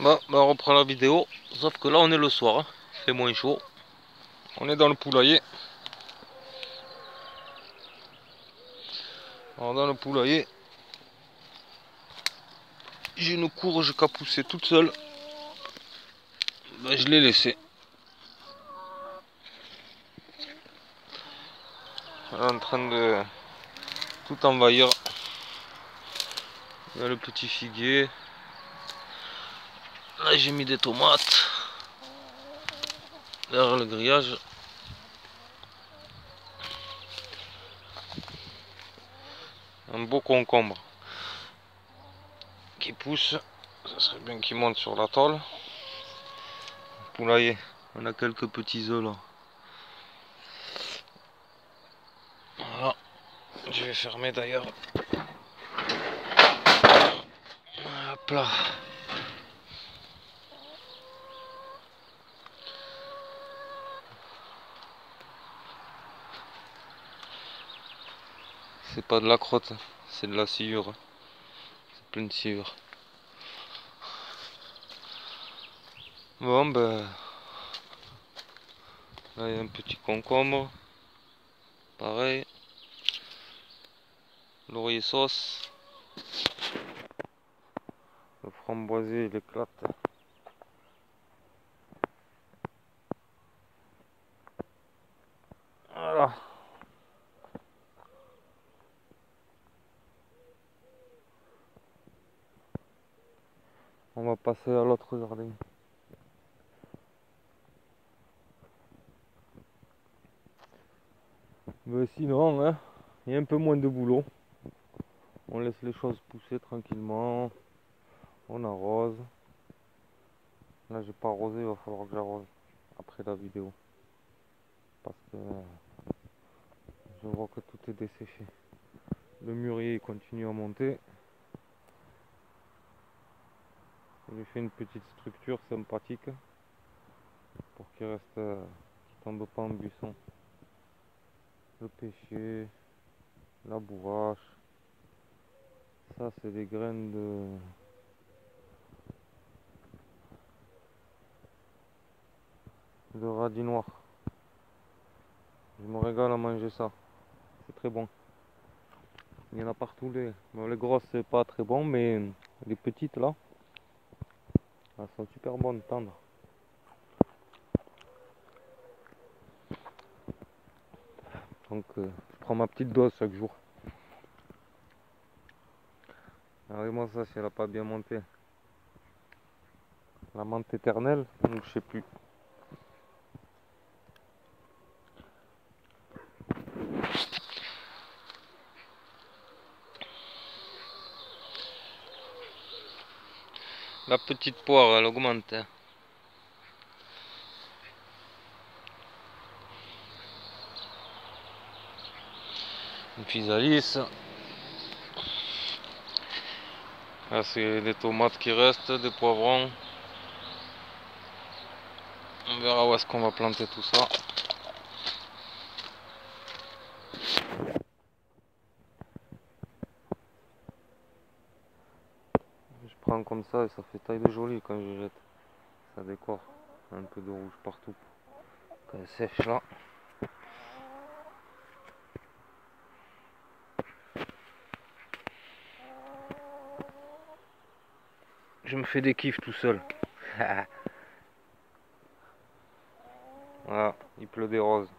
On reprend la vidéo, sauf que là on est le soir, hein. Il fait moins chaud. On est dans le poulailler. Alors dans le poulailler, j'ai une courge qui a poussé toute seule. Je l'ai laissée. Elle est en train de tout envahir. Il y a le petit figuier. Là j'ai mis des tomates derrière le grillage. Un beau concombre qui pousse. Ça serait bien qu'il monte sur la tôle. Poulailler, on a quelques petits œufs là. Voilà. Je vais fermer d'ailleurs. Hop là. C'est pas de la crotte, c'est de la sciure. C'est plein de sciure. Bon ben, là il y a un petit concombre. Pareil. Laurier sauce. Le framboisier il éclate. Voilà. On va passer à l'autre jardin. Mais sinon, hein, il y a un peu moins de boulot. On laisse les choses pousser tranquillement. On arrose. Là j'ai pas arrosé, il va falloir que j'arrose après la vidéo. Parce que je vois que tout est desséché. Le mûrier continue à monter. J'ai fait une petite structure sympathique pour qu'il reste, qu'il tombe pas en buisson. Le pêcher, la bourrache. Ça c'est des graines de radis noir. Je me régale à manger ça. C'est très bon. Il y en a partout les grosses c'est pas très bon, mais les petites là, elles sont super bonnes, tendres. Donc je prends ma petite dose chaque jour. Regardez-moi ça si elle a pas bien monté. La menthe éternelle, donc je sais plus. La petite poire elle augmente. Une physalis. Là c'est des tomates qui restent, des poivrons. On verra où est-ce qu'on va planter tout ça. Je prends comme ça et ça fait taille de joli quand je jette. Ça décore. Un peu de rouge partout. Quand elle sèche là. Je me fais des kiffs tout seul. Voilà, il pleut des roses.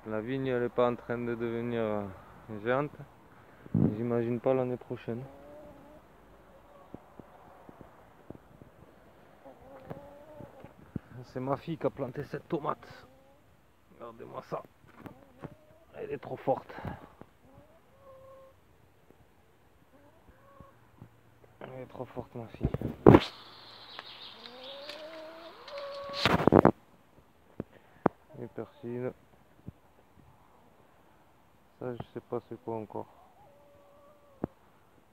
La vigne elle est pas en train de devenir géante. J'imagine pas l'année prochaine. C'est ma fille qui a planté cette tomate. Regardez-moi ça. Elle est trop forte. Elle est trop forte ma fille. Les persils. Ça je sais pas c'est quoi encore.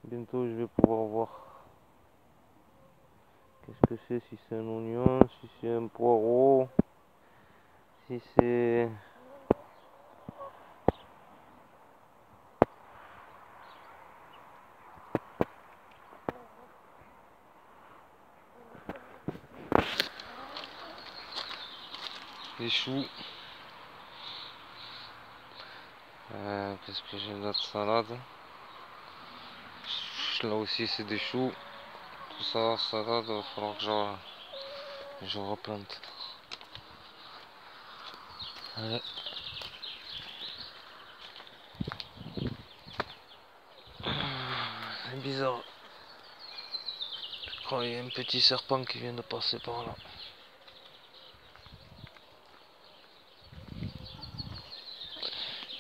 Bientôt je vais pouvoir voir. Qu'est-ce que c'est, si c'est un oignon, si c'est un poireau, si c'est des choux. Qu'est-ce que j'ai d'autre? Salade. Là aussi c'est des choux. Tout ça, salade, il va falloir que je replante. Ouais. C'est bizarre. Je crois qu'il y a un petit serpent qui vient de passer par là.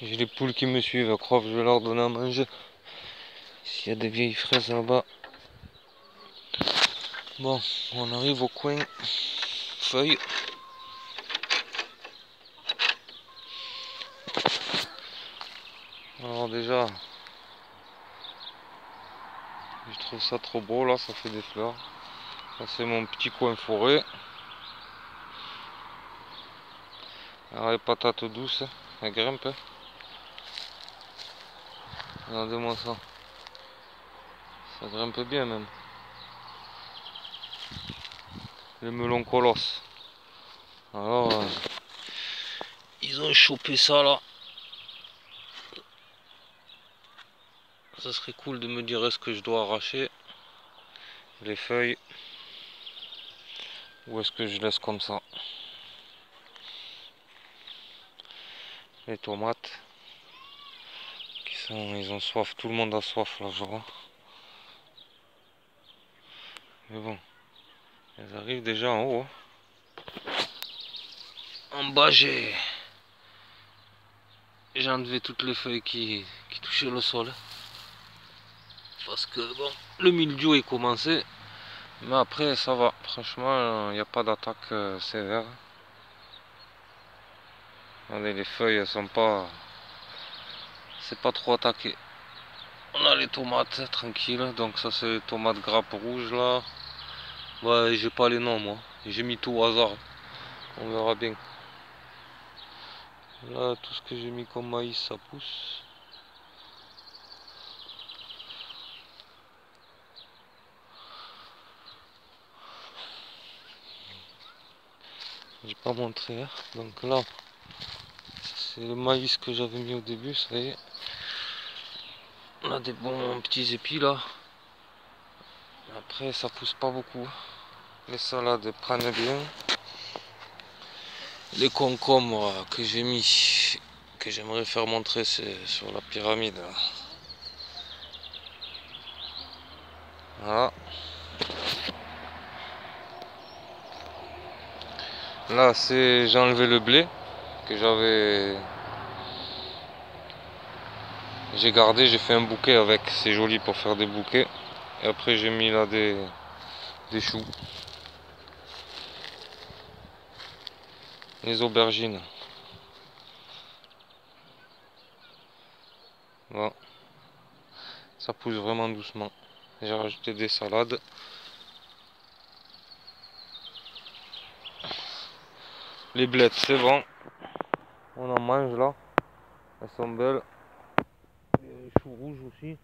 J'ai les poules qui me suivent, je crois que je vais leur donner à manger. S'il y a des vieilles fraises là-bas. Bon, on arrive au coin feuilles. Alors déjà, je trouve ça trop beau là, ça fait des fleurs. Ça c'est mon petit coin forêt. Alors les patates douces, elles grimpent. Regardez-moi ça. Ça grimpe bien même. Le melon colosse. Alors, ils ont chopé ça là. Ça serait cool de me dire est-ce que je dois arracher les feuilles ou est-ce que je laisse comme ça. Les tomates ils ont soif, tout le monde a soif là je vois. Mais bon, elles arrivent déjà en haut. En bas j'ai enlevé toutes les feuilles qui touchaient le sol. Parce que bon, le mildiou est commencé. Mais après ça va, franchement il n'y a pas d'attaque sévère. Regardez, les feuilles elles sont pas... C'est pas trop attaqué. On a les tomates tranquilles, donc ça c'est les tomates grappes rouges là. Ouais, j'ai pas les noms moi, j'ai mis tout au hasard. On verra bien. Là tout ce que j'ai mis comme maïs ça pousse. J'ai pas montré, hein. Donc là c'est le maïs que j'avais mis au début, ça y est. On a des bons petits épis là. Après ça pousse pas beaucoup. Les salades prennent bien. Les concombres que j'ai mis, que j'aimerais faire montrer, c'est sur la pyramide là. Voilà. Là c'est j'ai enlevé le blé que j'ai gardé, j'ai fait un bouquet avec, c'est joli pour faire des bouquets. Et après j'ai mis là des choux. Les aubergines. Voilà. Ça pousse vraiment doucement. J'ai rajouté des salades. Les blettes c'est bon. On en mange là. Elles sont belles. Les choux rouges aussi.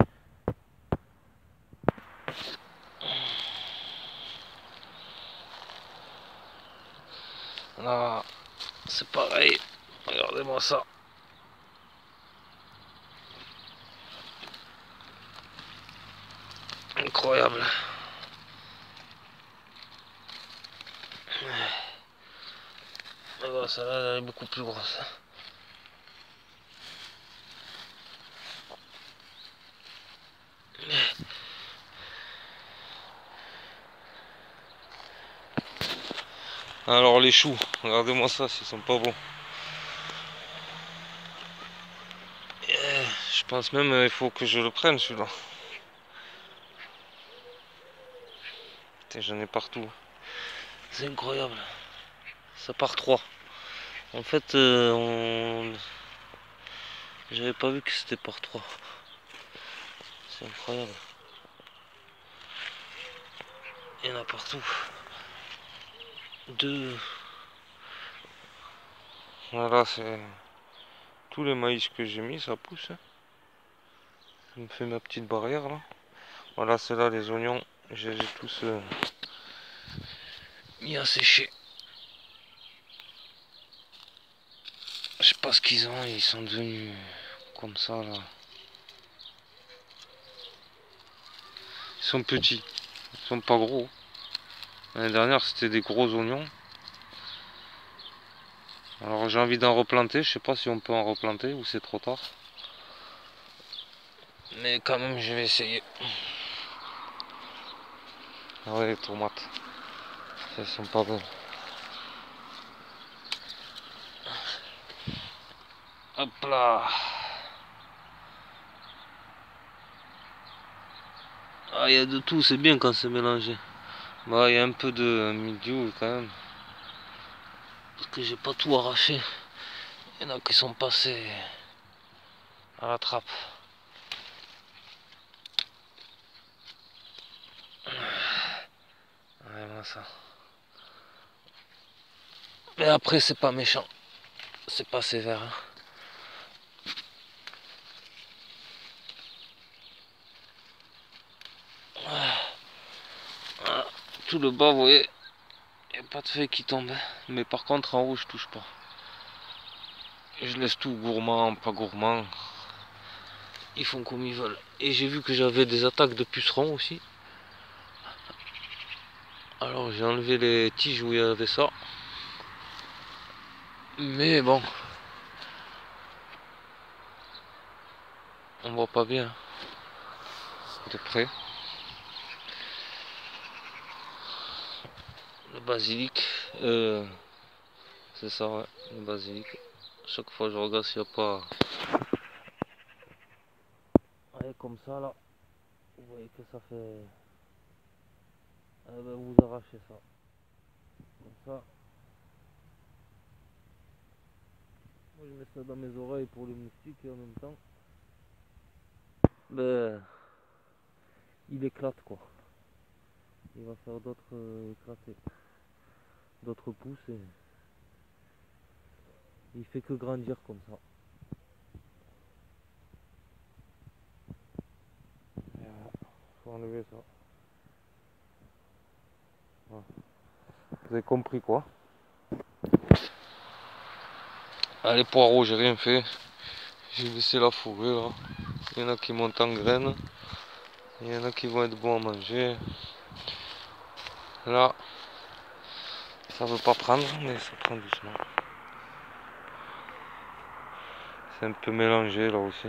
Là, c'est pareil. Regardez-moi ça. Incroyable. Mais bon, celle-là, elle est beaucoup plus grosse. Alors les choux, regardez-moi ça, s'ils sont pas bons. Je pense même il faut que je le prenne celui-là. J'en ai partout. C'est incroyable. Ça part 3. En fait, j'avais pas vu que c'était par 3. C'est incroyable. Il y en a partout. 2. Voilà, c'est tous les maïs que j'ai mis, ça pousse. Je me fais ma petite barrière là. Voilà, c'est là les oignons. J'ai tous mis à sécher. Je sais pas ce qu'ils ont, ils sont devenus comme ça là. Ils sont petits, ils sont pas gros. L'année dernière c'était des gros oignons. Alors j'ai envie d'en replanter, je sais pas si on peut en replanter ou c'est trop tard. Mais quand même je vais essayer. Ah ouais, les tomates, elles sont pas belles. Hop là. Ah, il y a de tout, c'est bien quand c'est mélangé. Bah, il y a un peu de milieu quand même. Parce que j'ai pas tout arraché. Il y en a qui sont passés à la trappe. Ouais, moi ça. Mais après, c'est pas méchant. C'est pas sévère. Hein. Voilà. Tout le bas, vous voyez, il n'y a pas de feuilles qui tombent. Mais par contre, en haut, je touche pas. Je laisse tout gourmand, pas gourmand. Ils font comme ils veulent. Et j'ai vu que j'avais des attaques de pucerons aussi. Alors j'ai enlevé les tiges où il y avait ça. Mais bon, on voit pas bien de près. Le basilic, c'est ça, ouais, le basilic. Chaque fois je regarde s'il n'y a pas. Ouais, comme ça là, vous voyez que ça fait. Eh ben, vous arrachez ça. Comme ça. Moi je mets ça dans mes oreilles pour les moustiques et en même temps. Ben, il éclate quoi. Il va faire d'autres éclater. D'autres pousses et il fait que grandir comme ça. Faut enlever ça. Voilà. Vous avez compris quoi? Ah, les poireaux, j'ai rien fait. J'ai laissé la forêt là. Il y en a qui montent en graines. Il y en a qui vont être bons à manger. Là, ça veut pas prendre, mais ça prend doucement. C'est un peu mélangé là aussi.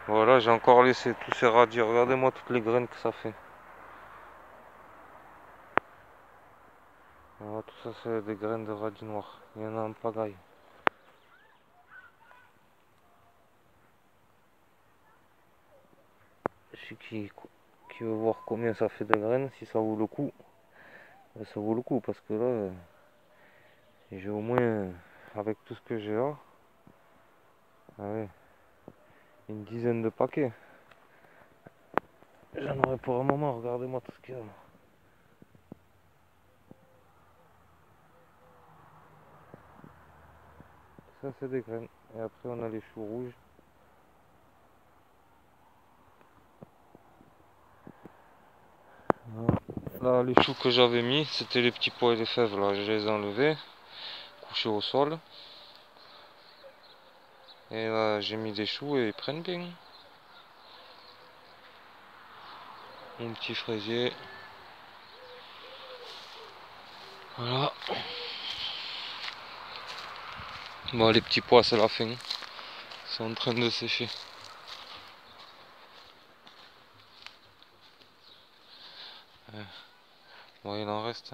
Voilà, j'ai encore laissé tous ces radis. Regardez-moi toutes les graines que ça fait. Voilà, tout ça c'est des graines de radis noirs. Il y en a en pagaille. Celui qui veut voir combien ça fait de graines, si ça vaut le coup, ben, ça vaut le coup parce que là, j'ai au moins, avec tout ce que j'ai là, ah ouais, une dizaine de paquets. J'en aurais pour un moment, regardez-moi tout ce qu'il y a là. Ça c'est des graines. Et après on a les choux rouges. Voilà. Là les choux que j'avais mis, c'était les petits pois et les fèves là, je les ai enlevés, couchés au sol. Et là j'ai mis des choux et ils prennent bien. Mon petit fraisier. Voilà. Bon les petits pois c'est la fin. Ils sont en train de sécher. Bon il en reste.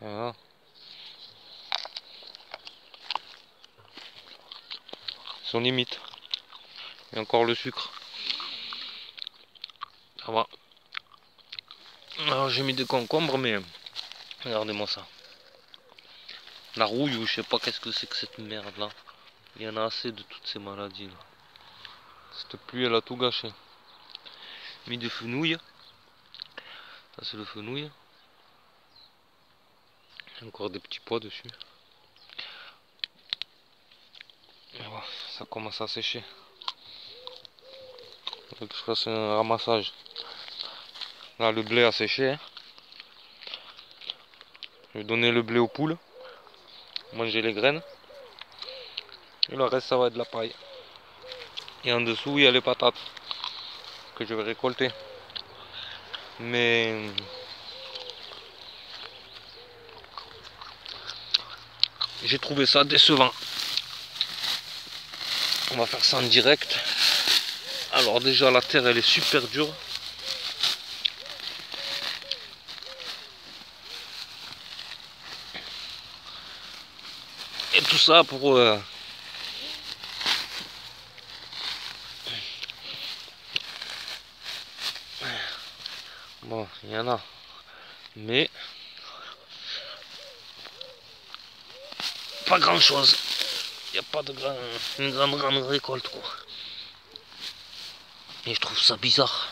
Voilà. Ils sont limite. Et encore le sucre. Ça va. Alors j'ai mis des concombres mais regardez-moi ça. La rouille ou je sais pas qu'est-ce que c'est que cette merde là. Il y en a assez de toutes ces maladies là. Cette pluie elle a tout gâché. Mis des fenouilles. Ça c'est le fenouil. Encore des petits pois dessus. Et voilà, ça commence à sécher. Donc je fasse un ramassage. Là le blé a séché. Hein. Je vais donner le blé aux poules. Manger les graines. Et le reste ça va être de la paille. Et en dessous il y a les patates que je vais récolter. Mais j'ai trouvé ça décevant. On va faire ça en direct. Alors déjà la terre elle est super dure. Et tout ça pour bon, il y en a. Mais pas grand chose. Il n'y a pas de une grande récolte quoi. Et je trouve ça bizarre.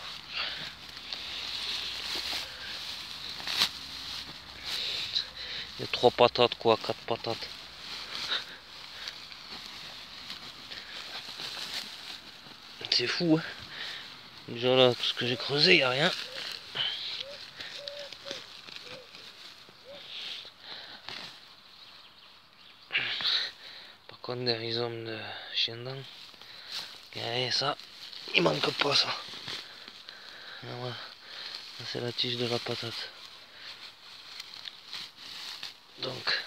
Il y a 3 patates quoi, 4 patates. C'est fou hein. Déjà là, tout ce que j'ai creusé, il n'y a rien. Par contre des rhizomes de chien dent. Regardez ça, il manque pas ça. Voilà. C'est la tige de la patate. Donc,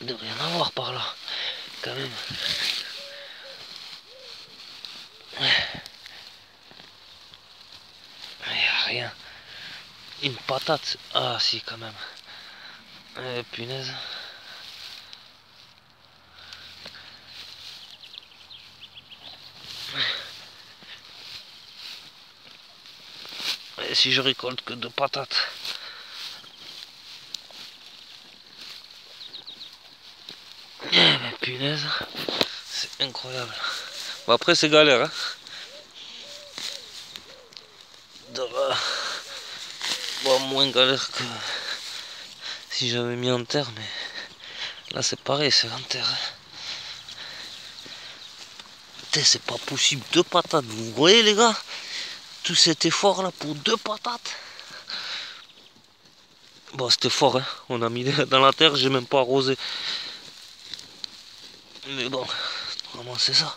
de rien à voir par là, quand même. Il n'y a rien. Une patate. Ah si, quand même. Punaise. Et si je récolte que 2 patates. Punaise. C'est incroyable. Bon, après c'est galère. Hein. Bon, moins galère que si j'avais mis en terre, mais là c'est pareil, c'est en terre. C'est pas possible, 2 patates, vous voyez les gars? Tout cet effort là pour 2 patates. Bon, c'était fort, hein. On a mis dans la terre, j'ai même pas arrosé. Mais bon, comment c'est ça?